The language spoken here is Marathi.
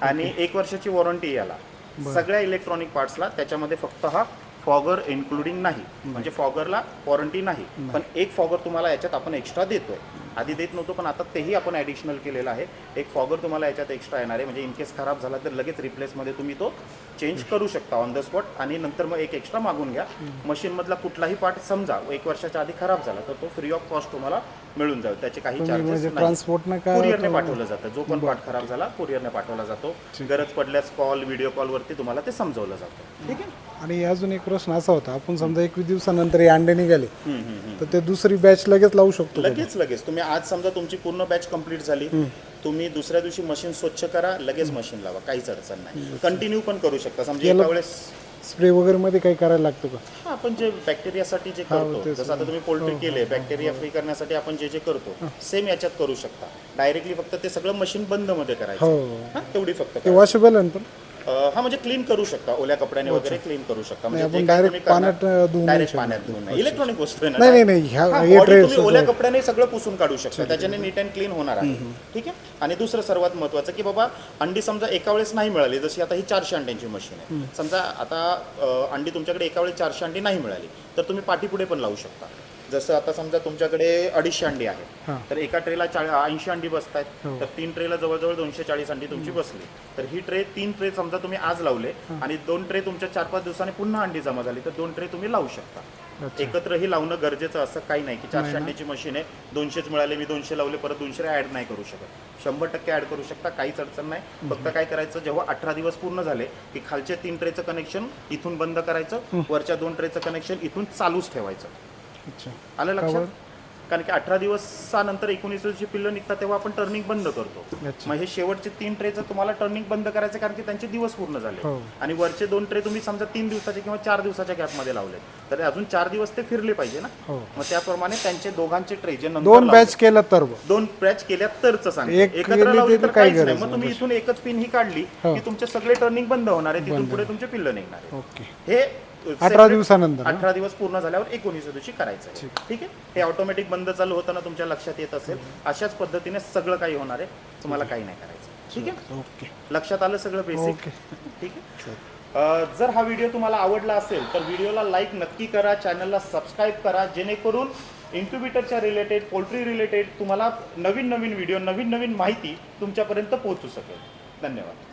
आणि 1 वर्षाची वॉरंटी याला सगळ्या इलेक्ट्रॉनिक पार्ट्सला. त्याच्यामध्ये फक्त हा फॉगर इन्क्लुडिंग नाही, म्हणजे फॉगरला वॉरंटी नाही, पण एक फॉगर तुम्हाला याच्यात आपण एक्स्ट्रा देतोय. आधी देत नव्हतो, पण आता तेही आपण ॲडिशनल केलेलं आहे. एक फॉगर तुम्हाला याच्यात एक्स्ट्रा येणार आहे, म्हणजे इन केस खराब झाला तर लगेच रिप्लेसमध्ये तुम्ही तो चेंज करू शकता ऑन द स्पॉट. आणि नंतर मग एक एक्स्ट्रा मागून घ्या. मशीनमधला कुठलाही पार्ट समजा 1 वर्षाच्या आधी खराब झाला तर तो फ्री ऑफ कॉस्ट तुम्हाला मिळून जाईल. त्याचे काही चार्जेस म्हणजे नाही. ट्रान्सपोर्ट नका कुरिअरने पाठवलं जातं. जो पण पार्ट खराब झाला कुरिअरने पाठवला जातो. गरज पडल्यास कॉल, व्हिडिओ कॉलवरती तुम्हाला ते समजवलं जातं. ठीक आहे. आणि अजून एक प्रश्न असा होता, आपण समजा 21 दिवसानंतर हे अंडे निघाले तर ते दुसरी बॅच लगेच लावू शकतो का? लगेच तुम्ही आज समजा तुमची पूर्ण बॅच कंप्लीट झाली, तुम्ही दुसऱ्या दिवशी मशीन स्वच्छ करा, लगेच मशीन लावा, काहीच अडचण नाही. कंटिन्यू पण करू शकता. समजा एका वेळेस स्प्रे वगैरे मध्ये काही करायला लागतो का? हा, आपण जे बॅक्टेरियासाठी जे करतो, जसं आता तुम्ही पोल्ट्री केले, बॅक्टेरिया फ्री करण्यासाठी आपण जे जे करतो सेम याच्यात करू शकता. डायरेक्टली फक्त ते सगळं मशीन बंद मध्ये करायचं. हा, तेवढी फक्त ते वॉशेबल आहे पण हा, म्हणजे क्लीन करू शकता, ओल्या कपड्याने वगैरे क्लीन करू शकता. म्हणजे आपण डायरेक्ट पाण्यात धुवून डायरेक्ट पाण्यात धुवून नाही. इलेक्ट्रॉनिक वस्तू आहे ना. नाही हा, body तुम्ही ओल्या कपड्याने सगळं पुसून काढू शकता, त्याच्याने नीट अँड क्लीन होणार आहे. ठीक आहे. आणि दुसरं सर्वात महत्त्वाचं की बाबा अंडी समजा एका वेळेस नाही मिळाली, जशी आता ही 400 अंड्यांची मशीन आहे. समजा आता अंडी तुमच्याकडे एका वेळेस 400 अंडी नाही मिळाली तर तुम्ही पाठीपुढे पण लावू शकता. जसं आता समजा तुमच्याकडे 250 अंडी आहेत, तर एका ट्रेला 80 अंडी बसत आहेत, तर 3 ट्रेला जवळजवळ 240 अंडी तुमची बसली. तर ही 3 ट्रे समजा तुम्ही आज लावले आणि 2 ट्रे तुमच्या 4-5 दिवसांनी पुन्हा अंडी जमा झाली तर 2 ट्रे तुम्ही लावू शकता. एकत्रही लावणं गरजेचं असं काही नाही की 400 अंड्याची मशीन आहे, 200च मिळाले, मी 200 लावले, परत 200 ॲड नाही करू शकत. 100% ॲड करू शकता, काहीच अडचण नाही. फक्त काय करायचं, जेव्हा 18 दिवस पूर्ण झाले की खालच्या 3 ट्रेचं कनेक्शन इथून बंद करायचं, वरच्या 2 ट्रेचं कनेक्शन इथून चालूच ठेवायचं. आलं लक्षात? कारण की 18 दिवसानंतर 19 दिवशी पिल्लं निघतात तेव्हा आपण टर्निंग बंद करतो. मग हे शेवटचे 3 ट्रेचं तुम्हाला टर्निंग बंद करायचं, कारण की त्यांचे दिवस पूर्ण झाले. आणि वरचे 2 ट्रे तुम्ही समजा 3 दिवसाचे किंवा 4 दिवसाच्या गॅपमध्ये लावले तर अजून 4 दिवस ते फिरले पाहिजे ना. मग त्याप्रमाणे त्यांचे दोघांचे ट्रे जे नंतर 2 बॅच केला तर 2 बॅच केल्या तरच सांगते. एकत्र लावली तर काहीच नाही. मग तुम्ही इथून एकच पिन ही काढली की तुमचे सगळे टर्निंग बंद होणार आहे, तिथून पुढे तुमचे पिल्लं निघणार आहे. ओके. हे 18 दिवसानंतर 18 दिवस पूर्ण झाल्यावर 19 दिवशी करायचं आहे. ठीक आहे. हे ऑटोमॅटिक बंद चालू होताना तुमच्या लक्षात येत असेल. अशाच पद्धतीने सगळं काही होणार आहे, तुम्हाला काही नाही करायचं. ठीक आहे. ओके. लक्षात आलं सगळं बेसिक. ठीक आहे. जर हा व्हिडिओ तुम्हाला आवडला असेल तर व्हिडिओला लाईक नक्की करा, चॅनलला सबस्क्राईब करा, जेणेकरून इन्क्युबेटरच्या रिलेटेड, पोल्ट्री रिलेटेड तुम्हाला नवीन नवीन व्हिडिओ, नवीन नवीन माहिती तुमच्यापर्यंत पोहोचू शकेल. धन्यवाद.